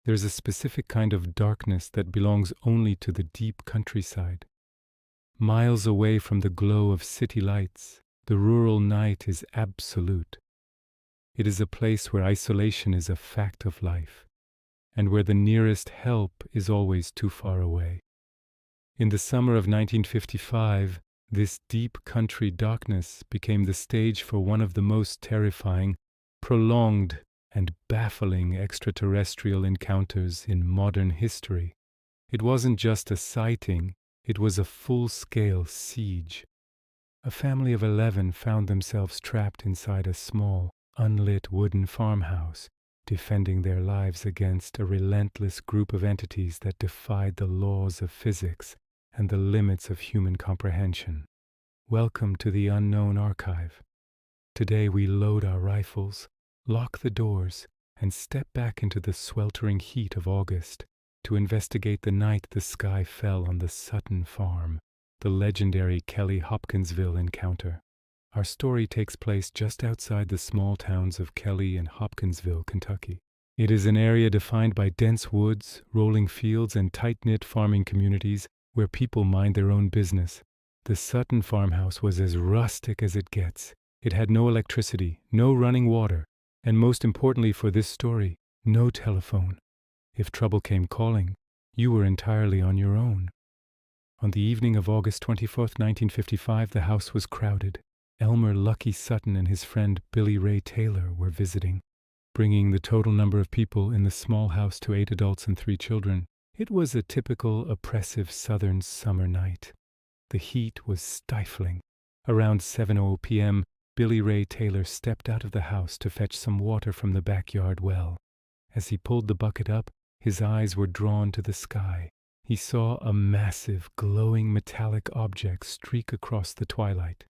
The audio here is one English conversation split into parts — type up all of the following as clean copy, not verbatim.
There's a specific kind of darkness that belongs only to the deep countryside. Miles away from the glow of city lights, the rural night is absolute. It is a place where isolation is a fact of life, and where the nearest help is always too far away. In the summer of 1955, this deep country darkness became the stage for one of the most terrifying, prolonged, and baffling extraterrestrial encounters in modern history. It wasn't just a sighting, it was a full-scale siege. A family of 11 found themselves trapped inside a small, unlit wooden farmhouse, defending their lives against a relentless group of entities that defied the laws of physics and the limits of human comprehension. Welcome to the Unknown Archive. Today we load our rifles, lock the doors, and step back into the sweltering heat of August to investigate the night the sky fell on the Sutton farm, the legendary Kelly-Hopkinsville Encounter. Our story takes place just outside the small towns of Kelly and Hopkinsville, Kentucky. It is an area defined by dense woods, rolling fields, and tight-knit farming communities where people mind their own business. The Sutton farmhouse was as rustic as it gets. It had no electricity, no running water, and most importantly for this story, no telephone. If trouble came calling, you were entirely on your own. On the evening of August 24th, 1955, the house was crowded. Elmer Lucky Sutton and his friend Billy Ray Taylor were visiting, bringing the total number of people in the small house to 8 adults and 3 children. It was a typical oppressive southern summer night. The heat was stifling. Around 7:00 p.m., Billy Ray Taylor stepped out of the house to fetch some water from the backyard well. As he pulled the bucket up, his eyes were drawn to the sky. He saw a massive, glowing metallic object streak across the twilight.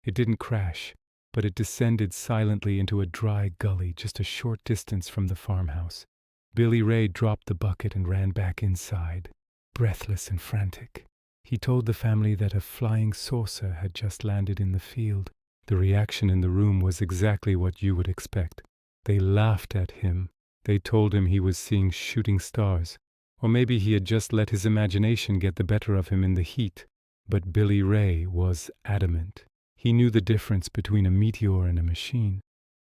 It didn't crash, but it descended silently into a dry gully just a short distance from the farmhouse. Billy Ray dropped the bucket and ran back inside, breathless and frantic. He told the family that a flying saucer had just landed in the field. The reaction in the room was exactly what you would expect. They laughed at him. They told him he was seeing shooting stars, or maybe he had just let his imagination get the better of him in the heat. But Billy Ray was adamant. He knew the difference between a meteor and a machine.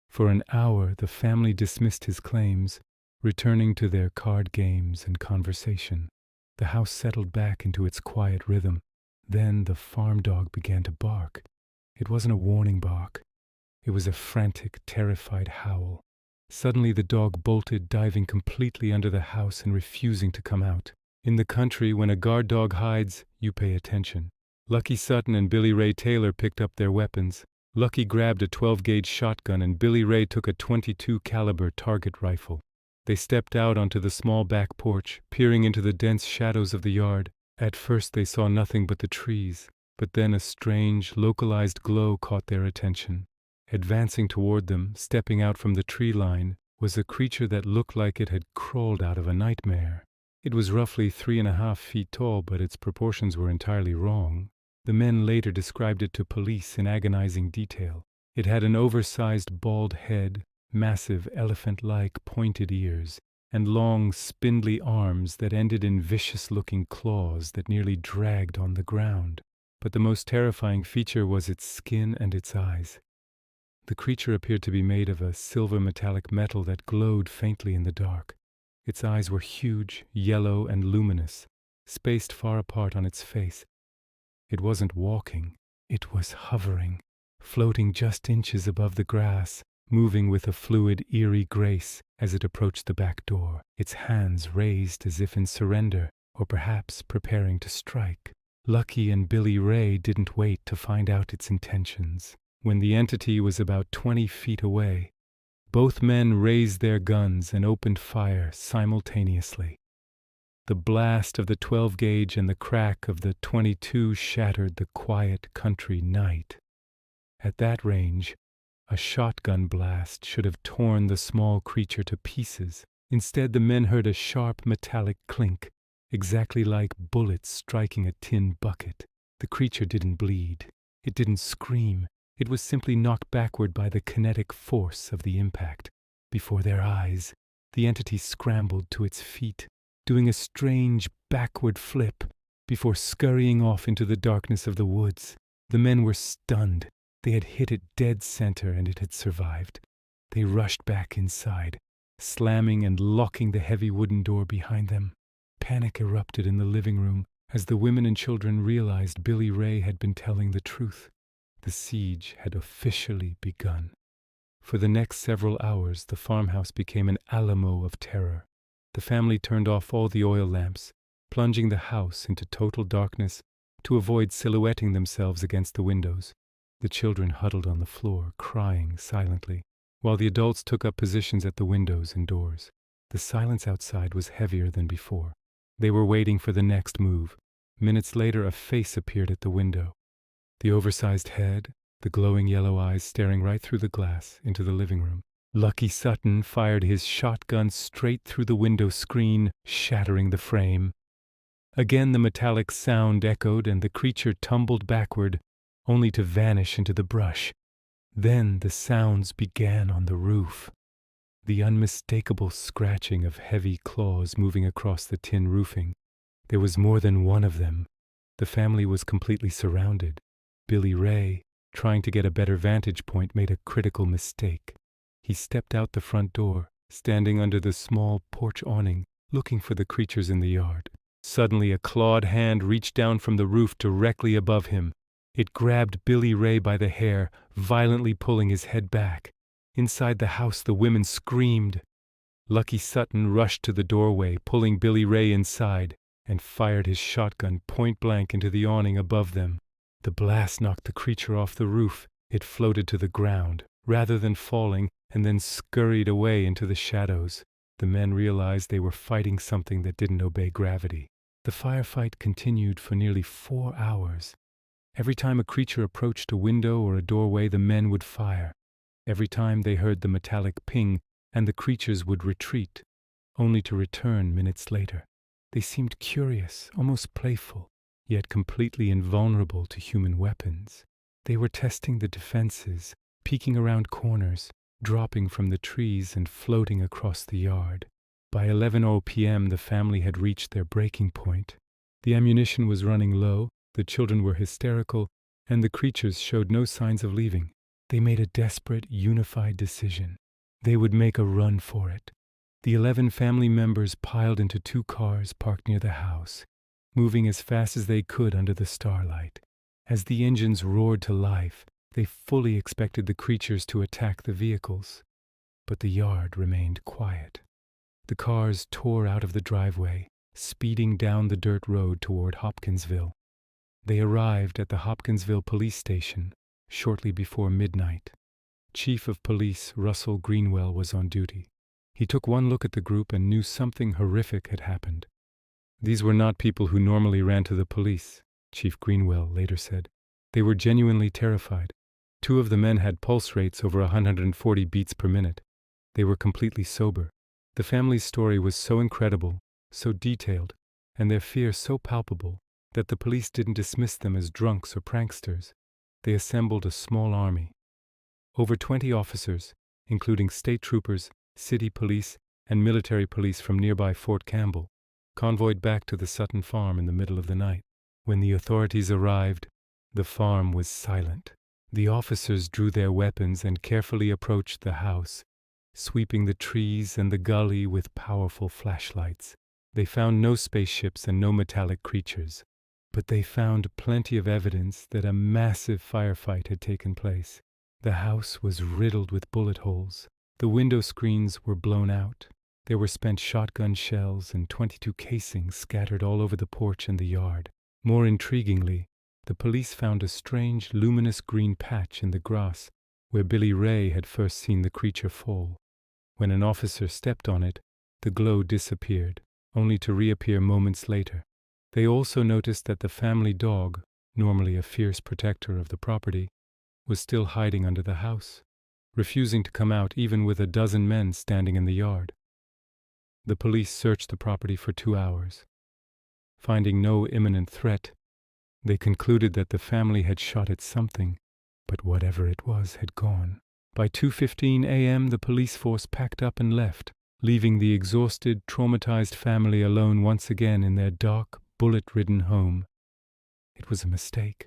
For an hour, the family dismissed his claims, returning to their card games and conversation. The house settled back into its quiet rhythm. Then the farm dog began to bark. It wasn't a warning bark. It was a frantic, terrified howl. Suddenly the dog bolted, diving completely under the house and refusing to come out. In the country, when a guard dog hides, you pay attention. Lucky Sutton and Billy Ray Taylor picked up their weapons. Lucky grabbed a 12-gauge shotgun and Billy Ray took a .22 caliber target rifle. They stepped out onto the small back porch, peering into the dense shadows of the yard. At first they saw nothing but the trees, but then a strange, localized glow caught their attention. Advancing toward them, stepping out from the tree line, was a creature that looked like it had crawled out of a nightmare. It was roughly 3.5 feet tall, but its proportions were entirely wrong. The men later described it to police in agonizing detail. It had an oversized bald head, massive elephant-like pointed ears, and long, spindly arms that ended in vicious-looking claws that nearly dragged on the ground. But the most terrifying feature was its skin and its eyes. The creature appeared to be made of a silver metallic metal that glowed faintly in the dark. Its eyes were huge, yellow, and luminous, spaced far apart on its face. It wasn't walking, it was hovering, floating just inches above the grass, moving with a fluid, eerie grace as it approached the back door, its hands raised as if in surrender, or perhaps preparing to strike. Lucky and Billy Ray didn't wait to find out its intentions. When the entity was about 20 feet away, both men raised their guns and opened fire simultaneously. The blast of the 12-gauge and the crack of the .22 shattered the quiet country night. At that range, a shotgun blast should have torn the small creature to pieces. Instead, the men heard a sharp metallic clink, exactly like bullets striking a tin bucket. The creature didn't bleed. It didn't scream. It was simply knocked backward by the kinetic force of the impact. Before their eyes, the entity scrambled to its feet, doing a strange backward flip before scurrying off into the darkness of the woods. The men were stunned. They had hit it dead center and it had survived. They rushed back inside, slamming and locking the heavy wooden door behind them. Panic erupted in the living room as the women and children realized Billy Ray had been telling the truth. The siege had officially begun. For the next several hours, the farmhouse became an Alamo of terror. The family turned off all the oil lamps, plunging the house into total darkness to avoid silhouetting themselves against the windows. The children huddled on the floor, crying silently, while the adults took up positions at the windows and doors. The silence outside was heavier than before. They were waiting for the next move. Minutes later, a face appeared at the window. The oversized head, the glowing yellow eyes staring right through the glass into the living room. Lucky Sutton fired his shotgun straight through the window screen, shattering the frame. Again the metallic sound echoed and the creature tumbled backward, only to vanish into the brush. Then the sounds began on the roof. The unmistakable scratching of heavy claws moving across the tin roofing. There was more than one of them. The family was completely surrounded. Billy Ray, trying to get a better vantage point, made a critical mistake. He stepped out the front door, standing under the small porch awning, looking for the creatures in the yard. Suddenly a clawed hand reached down from the roof directly above him. It grabbed Billy Ray by the hair, violently pulling his head back. Inside the house the women screamed. Lucky Sutton rushed to the doorway, pulling Billy Ray inside, and fired his shotgun point-blank into the awning above them. The blast knocked the creature off the roof. It floated to the ground, rather than falling, and then scurried away into the shadows. The men realized they were fighting something that didn't obey gravity. The firefight continued for nearly 4 hours. Every time a creature approached a window or a doorway, the men would fire. Every time they heard the metallic ping, and the creatures would retreat, only to return minutes later. They seemed curious, almost playful, yet completely invulnerable to human weapons. They were testing the defenses, peeking around corners, dropping from the trees and floating across the yard. By 11:00 p.m. the family had reached their breaking point. The ammunition was running low, the children were hysterical, and the creatures showed no signs of leaving. They made a desperate, unified decision. They would make a run for it. The 11 family members piled into 2 cars parked near the house, moving as fast as they could under the starlight. As the engines roared to life, they fully expected the creatures to attack the vehicles. But the yard remained quiet. The cars tore out of the driveway, speeding down the dirt road toward Hopkinsville. They arrived at the Hopkinsville police station shortly before midnight. Chief of Police Russell Greenwell was on duty. He took one look at the group and knew something horrific had happened. These were not people who normally ran to the police, Chief Greenwell later said. They were genuinely terrified. 2 of the men had pulse rates over 140 beats per minute. They were completely sober. The family's story was so incredible, so detailed, and their fear so palpable that the police didn't dismiss them as drunks or pranksters. They assembled a small army. Over 20 officers, including state troopers, city police, and military police from nearby Fort Campbell, convoyed back to the Sutton farm in the middle of the night. When the authorities arrived, the farm was silent. The officers drew their weapons and carefully approached the house, sweeping the trees and the gully with powerful flashlights. They found no spaceships and no metallic creatures, but they found plenty of evidence that a massive firefight had taken place. The house was riddled with bullet holes. The window screens were blown out. There were spent shotgun shells and 22 casings scattered all over the porch and the yard. More intriguingly, the police found a strange luminous green patch in the grass where Billy Ray had first seen the creature fall. When an officer stepped on it, the glow disappeared, only to reappear moments later. They also noticed that the family dog, normally a fierce protector of the property, was still hiding under the house, refusing to come out even with a dozen men standing in the yard. The police searched the property for 2 hours. Finding no imminent threat, they concluded that the family had shot at something, but whatever it was had gone. By 2:15 a.m. the police force packed up and left, leaving the exhausted, traumatized family alone once again in their dark, bullet-ridden home. It was a mistake.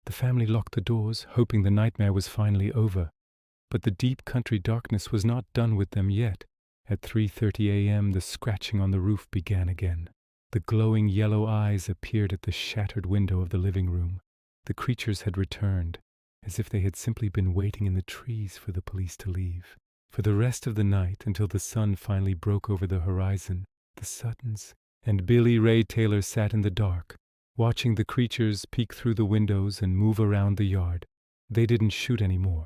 The family locked the doors, hoping the nightmare was finally over. But the deep country darkness was not done with them yet. At 3:30 a.m., the scratching on the roof began again. The glowing yellow eyes appeared at the shattered window of the living room. The creatures had returned, as if they had simply been waiting in the trees for the police to leave. For the rest of the night, until the sun finally broke over the horizon, the Suttons and Billy Ray Taylor sat in the dark, watching the creatures peek through the windows and move around the yard. They didn't shoot anymore.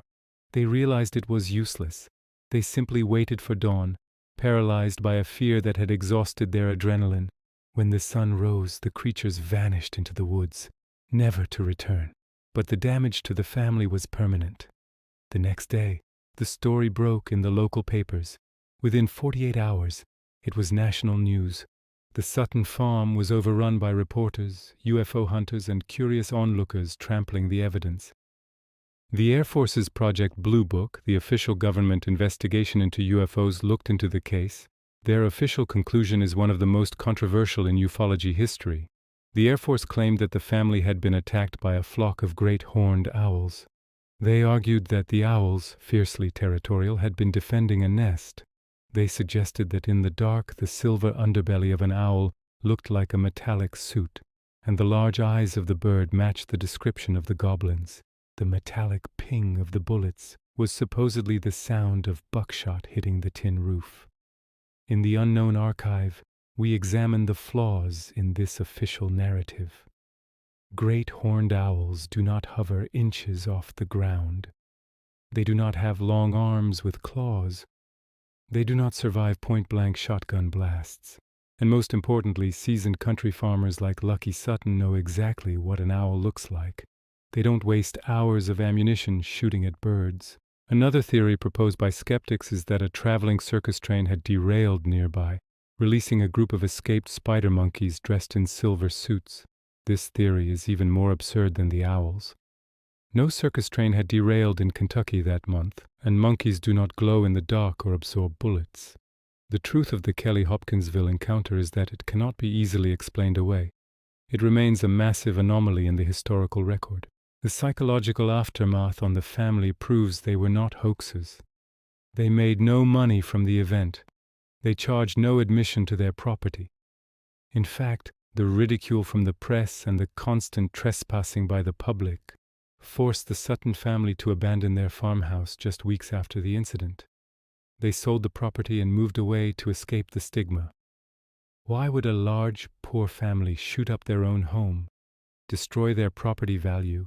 They realized it was useless. They simply waited for dawn, paralyzed by a fear that had exhausted their adrenaline. When the sun rose, the creatures vanished into the woods, never to return. But the damage to the family was permanent. The next day, the story broke in the local papers. Within 48 hours, it was national news. The Sutton farm was overrun by reporters, UFO hunters, and curious onlookers trampling the evidence. The Air Force's Project Blue Book, the official government investigation into UFOs, looked into the case. Their official conclusion is one of the most controversial in ufology history. The Air Force claimed that the family had been attacked by a flock of great horned owls. They argued that the owls, fiercely territorial, had been defending a nest. They suggested that in the dark the silver underbelly of an owl looked like a metallic suit, and the large eyes of the bird matched the description of the Goblins. The metallic ping of the bullets was supposedly the sound of buckshot hitting the tin roof. In the Unknown Archive, we examine the flaws in this official narrative. Great horned owls do not hover inches off the ground. They do not have long arms with claws. They do not survive point-blank shotgun blasts. And most importantly, seasoned country farmers like Lucky Sutton know exactly what an owl looks like. They don't waste hours of ammunition shooting at birds. Another theory proposed by skeptics is that a traveling circus train had derailed nearby, releasing a group of escaped spider monkeys dressed in silver suits. This theory is even more absurd than the owls. No circus train had derailed in Kentucky that month, and monkeys do not glow in the dark or absorb bullets. The truth of the Kelly-Hopkinsville Encounter is that it cannot be easily explained away. It remains a massive anomaly in the historical record. The psychological aftermath on the family proves they were not hoaxes. They made no money from the event. They charged no admission to their property. In fact, the ridicule from the press and the constant trespassing by the public forced the Sutton family to abandon their farmhouse just weeks after the incident. They sold the property and moved away to escape the stigma. Why would a large, poor family shoot up their own home, destroy their property value,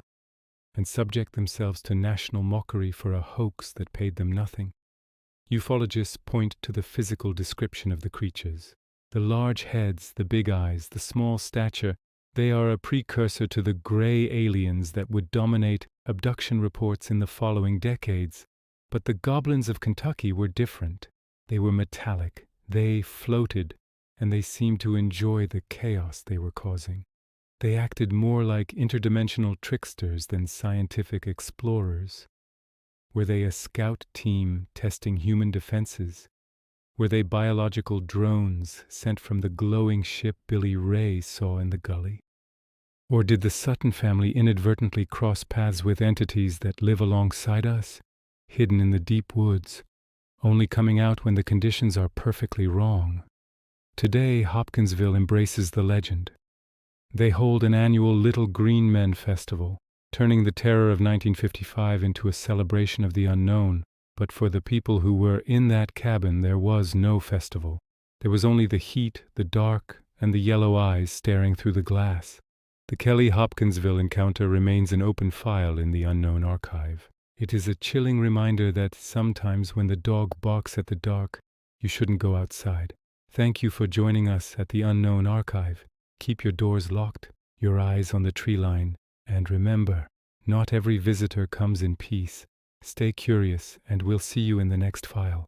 and subject themselves to national mockery for a hoax that paid them nothing? Ufologists point to the physical description of the creatures. The large heads, the big eyes, the small stature, they are a precursor to the gray aliens that would dominate abduction reports in the following decades. But the Goblins of Kentucky were different. They were metallic, they floated, and they seemed to enjoy the chaos they were causing. They acted more like interdimensional tricksters than scientific explorers. Were they a scout team testing human defenses? Were they biological drones sent from the glowing ship Billy Ray saw in the gully? Or did the Sutton family inadvertently cross paths with entities that live alongside us, hidden in the deep woods, only coming out when the conditions are perfectly wrong? Today, Hopkinsville embraces the legend. They hold an annual Little Green Men Festival, turning the terror of 1955 into a celebration of the unknown. But for the people who were in that cabin, there was no festival. There was only the heat, the dark, and the yellow eyes staring through the glass. The Kelly-Hopkinsville Encounter remains an open file in the Unknown Archive. It is a chilling reminder that sometimes when the dog barks at the dark, you shouldn't go outside. Thank you for joining us at the Unknown Archive. Keep your doors locked, your eyes on the tree line, and remember, not every visitor comes in peace. Stay curious, and we'll see you in the next file.